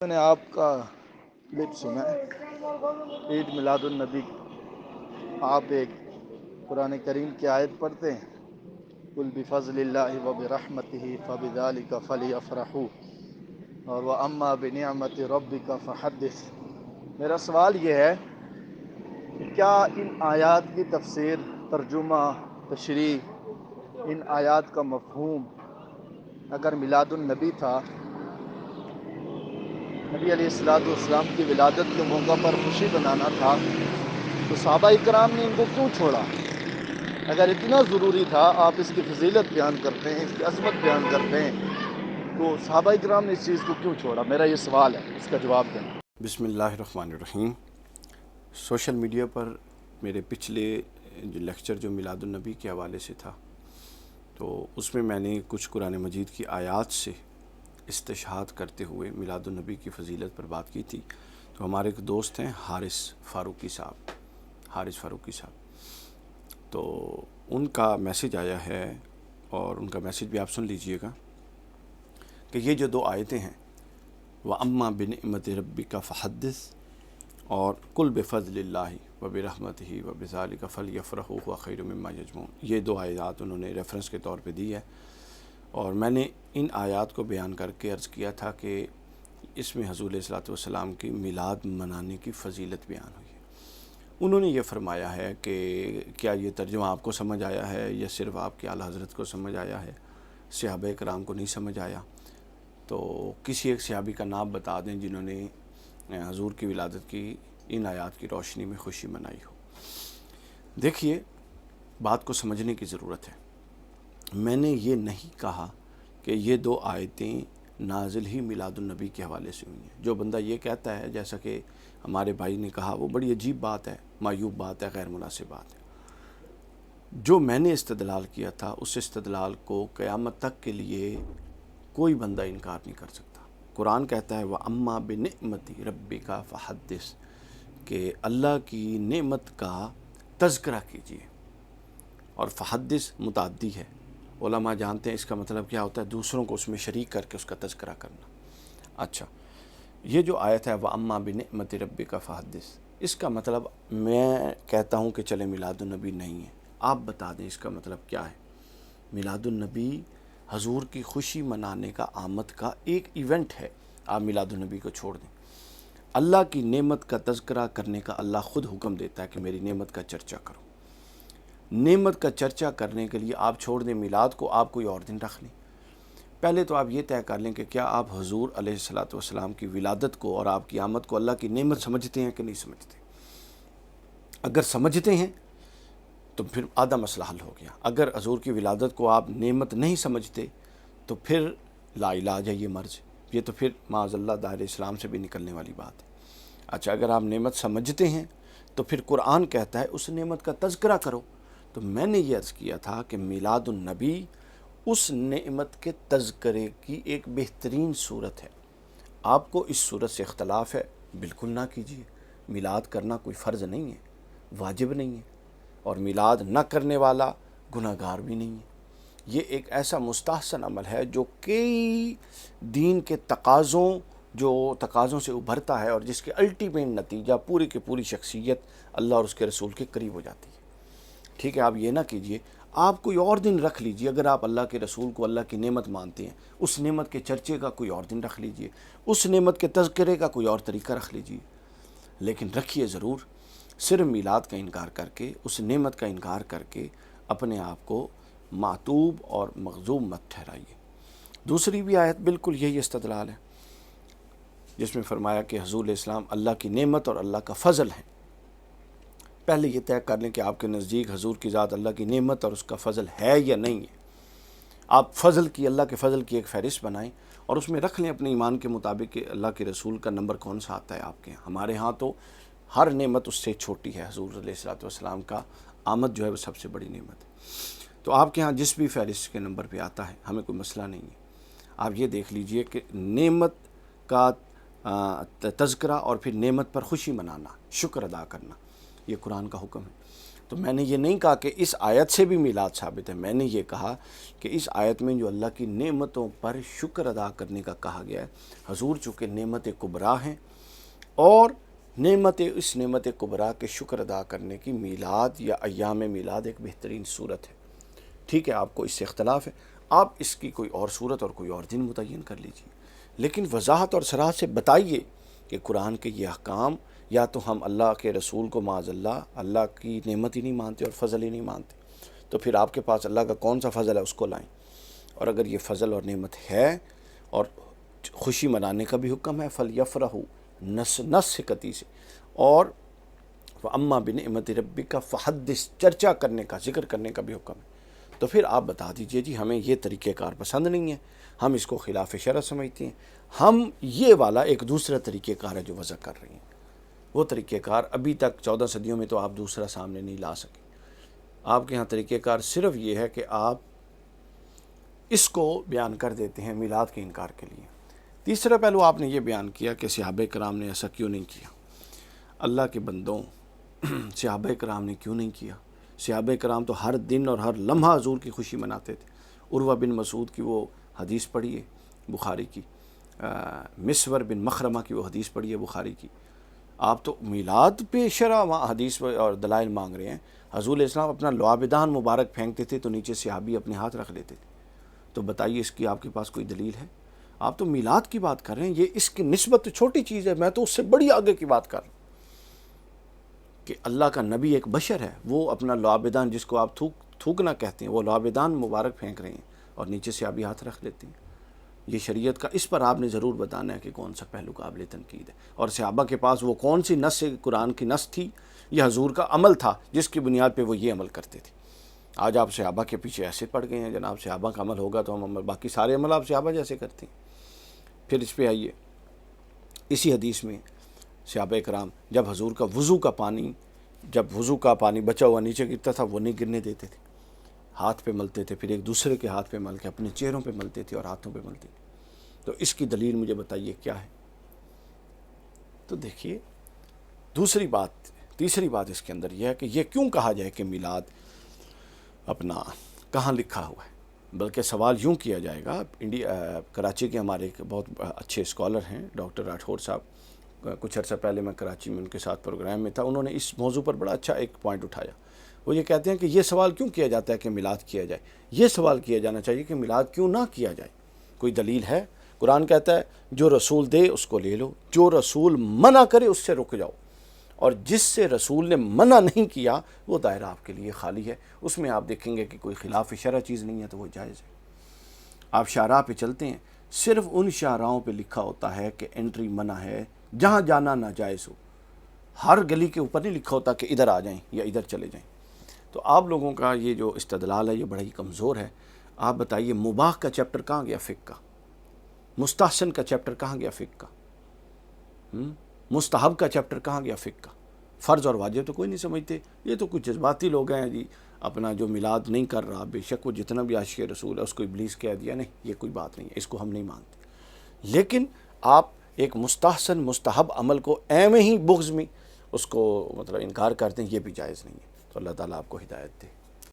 میں نے آپ کا کلپ سنا ہے عید میلاد النبی. آپ ایک قرآن کریم کی آیت پڑھتے ہیں قل بفضل اللہ وبرحمتہ فبذلک فلیفرحوا اور واما بنعمت ربک فحدث. میرا سوال یہ ہے کہ کیا ان آیات کی تفسیر، ترجمہ، تشریح، ان آیات کا مفہوم اگر میلاد النبی تھا، نبی علیہ السلام کی ولادت کے موقع پر خوشی بنانا تھا، تو صحابہ اکرام نے ان کو کیوں چھوڑا؟ اگر اتنا ضروری تھا، آپ اس کی فضیلت بیان کرتے ہیں، اس کی عظمت بیان کرتے ہیں، تو صحابہ اکرام نے اس چیز کو کیوں چھوڑا؟ میرا یہ سوال ہے، اس کا جواب دیں. بسم اللہ الرحمن الرحیم. سوشل میڈیا پر میرے پچھلے جو لیکچر جو میلاد النبی کے حوالے سے تھا، تو اس میں میں نے کچھ قرآن مجید کی آیات سے استشہاد کرتے ہوئے میلاد النبی کی فضیلت پر بات کی تھی. تو ہمارے ایک دوست ہیں حارث فاروقی صاحب، تو ان کا میسج آیا ہے اور ان کا میسج بھی آپ سن لیجئے گا کہ یہ جو دو آیتیں ہیں، وَأَمَّا بِنِعْمَتِ رَبِّكَ فَحَدِّثْ اور قُلْ بِفَضْلِ اللہِ وَبِرَحْمَتِهِ وَبِذَلِكَ فَلْيَفْرَحُوا هُوَ خَيْرٌ مِّمَّا يَجْمَعُونَ. یہ دو آیات انہوں نے ریفرنس کے طور پہ دی ہے، اور میں نے ان آیات کو بیان کر کے عرض کیا تھا کہ اس میں حضور علیہ الصلوۃ والسلام کی میلاد منانے کی فضیلت بیان ہوئی ہے. انہوں نے یہ فرمایا ہے کہ کیا یہ ترجمہ آپ کو سمجھ آیا ہے یا صرف آپ کے اعلیٰ حضرت کو سمجھ آیا ہے، صحابہ کرام کو نہیں سمجھ آیا؟ تو کسی ایک صحابی کا نام بتا دیں جنہوں نے حضور کی ولادت کی ان آیات کی روشنی میں خوشی منائی ہو. دیکھیے، بات کو سمجھنے کی ضرورت ہے. میں نے یہ نہیں کہا کہ یہ دو آیتیں نازل ہی میلاد النبی کے حوالے سے ہوئی ہیں. جو بندہ یہ کہتا ہے، جیسا کہ ہمارے بھائی نے کہا، وہ بڑی عجیب بات ہے، معیوب بات ہے، غیر مناسب بات ہے. جو میں نے استدلال کیا تھا، اس استدلال کو قیامت تک کے لیے کوئی بندہ انکار نہیں کر سکتا. قرآن کہتا ہے وَأَمَّا بِنِعْمَتِ رَبِّكَ فَحَدِّثْ کہ اللہ کی نعمت کا تذکرہ کیجیے، اور فحدث متعدی ہے. علماء جانتے ہیں اس کا مطلب کیا ہوتا ہے، دوسروں کو اس میں شریک کر کے اس کا تذکرہ کرنا. اچھا، یہ جو آیت ہے وَأَمَّا بِنِعْمَتِ رَبِّكَ فَحَدِّثْ، اس کا مطلب میں کہتا ہوں کہ چلے میلاد النبی نہیں ہے. آپ بتا دیں اس کا مطلب کیا ہے. میلاد النبی حضور کی خوشی منانے کا، آمد کا ایک ایونٹ ہے. آپ میلاد النبی کو چھوڑ دیں. اللہ کی نعمت کا تذکرہ کرنے کا اللہ خود حکم دیتا ہے کہ میری نعمت کا چرچا کرو. نعمت کا چرچا کرنے کے لیے آپ چھوڑ دیں میلاد کو، آپ کوئی اور دن رکھ لیں. پہلے تو آپ یہ طے کر لیں کہ کیا آپ حضور علیہ الصلوۃ والسلام کی ولادت کو اور آپ کی آمد کو اللہ کی نعمت سمجھتے ہیں کہ نہیں سمجھتے. اگر سمجھتے ہیں تو پھر آدھا مسئلہ حل ہو گیا. اگر حضور کی ولادت کو آپ نعمت نہیں سمجھتے تو پھر لا علاج ہے یہ مرض. یہ تو پھر معاذ اللہ دائرہ اسلام سے بھی نکلنے والی بات ہے. اچھا، اگر آپ نعمت سمجھتے ہیں تو پھر قرآن کہتا ہے اس نعمت کا تذکرہ کرو. تو میں نے یہ عرض کیا تھا کہ میلاد النبی اس نعمت کے تذکرے کی ایک بہترین صورت ہے. آپ کو اس صورت سے اختلاف ہے، بالکل نہ کیجیے. میلاد کرنا کوئی فرض نہیں ہے، واجب نہیں ہے، اور میلاد نہ کرنے والا گناہ گار بھی نہیں ہے. یہ ایک ایسا مستحسن عمل ہے جو کئی دین کے تقاضوں سے ابھرتا ہے، اور جس کے الٹیمیٹ نتیجہ پوری کی پوری شخصیت اللہ اور اس کے رسول کے قریب ہو جاتی ہے. ٹھیک ہے، آپ یہ نہ کیجئے، آپ کوئی اور دن رکھ لیجئے. اگر آپ اللہ کے رسول کو اللہ کی نعمت مانتے ہیں، اس نعمت کے چرچے کا کوئی اور دن رکھ لیجئے، اس نعمت کے تذکرے کا کوئی اور طریقہ رکھ لیجئے. لیکن رکھیے ضرور. صرف میلاد کا انکار کر کے، اس نعمت کا انکار کر کے اپنے آپ کو معتوب اور مغضوب مت ٹھہرائیے. دوسری بھی آیت بالکل یہی استدلال ہے، جس میں فرمایا کہ حضور علیہ السلام اللہ کی نعمت اور اللہ کا فضل ہے. پہلے یہ طے کر لیں کہ آپ کے نزدیک حضور کی ذات اللہ کی نعمت اور اس کا فضل ہے یا نہیں ہے. آپ فضل کی، اللہ کے فضل کی ایک فہرست بنائیں اور اس میں رکھ لیں اپنے ایمان کے مطابق کہ اللہ کے رسول کا نمبر کون سا آتا ہے آپ کے ہاں. ہمارے ہاں تو ہر نعمت اس سے چھوٹی ہے. حضور علیہ الصلوۃ والسلام کا آمد جو ہے وہ سب سے بڑی نعمت ہے. تو آپ کے ہاں جس بھی فہرست کے نمبر پہ آتا ہے ہمیں کوئی مسئلہ نہیں ہے. آپ یہ دیکھ لیجئے کہ نعمت کا تذکرہ اور پھر نعمت پر خوشی منانا، شکر ادا کرنا، یہ قرآن کا حکم ہے. تو میں نے یہ نہیں کہا کہ اس آیت سے بھی میلاد ثابت ہے، میں نے یہ کہا کہ اس آیت میں جو اللہ کی نعمتوں پر شکر ادا کرنے کا کہا گیا ہے، حضور چونکہ نعمت کبریٰ ہیں، اور اس نعمت کبریٰ کے شکر ادا کرنے کی میلاد یا ایام میلاد ایک بہترین صورت ہے۔ ٹھیک ہے، آپ کو اس سے اختلاف ہے، آپ اس کی کوئی اور صورت اور کوئی اور دن متعین کر لیجیے، لیکن وضاحت اور صراحت سے بتائیے کہ قرآن کے یہ احکام، یا تو ہم اللہ کے رسول کو معاذ اللہ کی نعمت ہی نہیں مانتے اور فضل ہی نہیں مانتے، تو پھر آپ کے پاس اللہ کا کون سا فضل ہے اس کو لائیں، اور اگر یہ فضل اور نعمت ہے اور خوشی منانے کا بھی حکم ہے، فَلْيَفْرَحُوا نس حکتی سے، اور وَأَمَّا بِنِعْمَتِ رَبِّكَ فَحَدِّثْ چرچا کرنے کا، ذکر کرنے کا بھی حکم ہے۔ تو پھر آپ بتا دیجئے جی ہمیں یہ طریقہ کار پسند نہیں ہے، ہم اس کو خلاف شرع سمجھتے ہیں، ہم یہ والا ایک دوسرا طریقہ کار ہے جو وضع کر رہے ہیں، وہ طریقہ کار ابھی تک 14 صدیوں میں تو آپ دوسرا سامنے نہیں لا سکے۔ آپ کے ہاں طریقہ کار صرف یہ ہے کہ آپ اس کو بیان کر دیتے ہیں میلاد کے انکار کے لیے۔ تیسرا پہلو آپ نے یہ بیان کیا کہ صحابہ کرام نے ایسا کیوں نہیں کیا۔ اللہ کے بندوں، صحابہ کرام نے کیوں نہیں کیا؟ صحابہ کرام تو ہر دن اور ہر لمحہ حضور کی خوشی مناتے تھے۔ عروہ بن مسعود کی وہ حدیث پڑھیے بخاری کی، مسور بن مخرمہ کی وہ حدیث پڑھیے بخاری کی۔ آپ تو میلاد پہ شرع حدیث اور دلائل مانگ رہے ہیں۔ حضور علیہ السلام اپنا لعابدان مبارک پھینکتے تھے تو نیچے صحابی اپنے ہاتھ رکھ لیتے تھے، تو بتائیے اس کی آپ کے پاس کوئی دلیل ہے؟ آپ تو میلاد کی بات کر رہے ہیں، یہ اس کی نسبت تو چھوٹی چیز ہے، میں تو اس سے بڑی آگے کی بات کر رہا ہوں کہ اللہ کا نبی ایک بشر ہے، وہ اپنا لعابدان، جس کو آپ تھوکنا کہتے ہیں، وہ لعابدان مبارک پھینک رہے ہیں اور نیچے سے آبی ہاتھ رکھ لیتے ہیں۔ یہ شریعت کا، اس پر آپ نے ضرور بتانا ہے کہ کون سا پہلو قابل تنقید ہے، اور صحابہ کے پاس وہ کون سی نص قرآن کی نص تھی، یہ حضور کا عمل تھا جس کی بنیاد پہ وہ یہ عمل کرتے تھے۔ آج آپ صحابہ کے پیچھے ایسے پڑ گئے ہیں، جناب صحابہ کا عمل ہوگا تو ہم عمل، باقی سارے عمل آپ صحابہ جیسے کرتے ہیں۔ پھر اس پہ آئیے، اسی حدیث میں صحابہ کرام جب حضور کا وضو کا پانی بچا ہوا نیچے گرتا تھا، وہ نہیں گرنے دیتے تھے، ہاتھ پہ ملتے تھے، پھر ایک دوسرے کے ہاتھ پہ مل کے اپنے چہروں پہ ملتے تھے اور ہاتھوں پہ ملتے تھے۔ تو اس کی دلیل مجھے بتائیے کیا ہے؟ تو دیکھیے، تیسری بات اس کے اندر یہ ہے کہ یہ کیوں کہا جائے کہ میلاد اپنا کہاں لکھا ہوا ہے، بلکہ سوال یوں کیا جائے گا۔ کراچی کے ہمارے ایک بہت اچھے اسکالر ہیں ڈاکٹر راٹھور صاحب، کچھ عرصہ پہلے میں کراچی میں ان کے ساتھ پروگرام میں تھا، انہوں نے اس موضوع پر بڑا اچھا ایک پوائنٹ اٹھایا۔ وہ یہ کہتے ہیں کہ یہ سوال کیوں کیا جاتا ہے کہ میلاد کیا جائے؟ یہ سوال کیا جانا چاہیے کہ میلاد کیوں نہ کیا جائے؟ کوئی دلیل ہے؟ قرآن کہتا ہے جو رسول دے اس کو لے لو، جو رسول منع کرے اس سے رک جاؤ، اور جس سے رسول نے منع نہیں کیا وہ دائرہ آپ کے لیے خالی ہے، اس میں آپ دیکھیں گے کہ کوئی خلاف شرع چیز نہیں ہے تو وہ جائز ہے۔ آپ شاہراہ پہ چلتے ہیں، صرف ان شاہراہوں پہ لکھا ہوتا ہے کہ انٹری منع ہے، جہاں جانا ناجائز ہو، ہر گلی کے اوپر نہیں لکھا ہوتا کہ ادھر آ جائیں یا ادھر چلے جائیں۔ تو آپ لوگوں کا یہ جو استدلال ہے یہ بڑا ہی کمزور ہے۔ آپ بتائیے مباح کا چیپٹر کہاں گیا فقہ کا؟ مستحسن کا چیپٹر کہاں گیا فقہ کا؟ مستحب کا چیپٹر کہاں گیا فقہ کا؟ فرض اور واجب تو کوئی نہیں سمجھتے، یہ تو کچھ جذباتی لوگ ہیں جی، اپنا جو میلاد نہیں کر رہا، بے شک وہ جتنا بھی عاشق رسول ہے اس کو ابلیس کہہ دیا، نہیں، یہ کوئی بات نہیں ہے، اس کو ہم نہیں مانتے۔ لیکن آپ ایک مستحسن مستحب عمل کو اے میں ہی بغض میں اس کو مطلب انکار کرتے ہیں، یہ بھی جائز نہیں ہے۔ تو اللہ تعالیٰ آپ کو ہدایت دے۔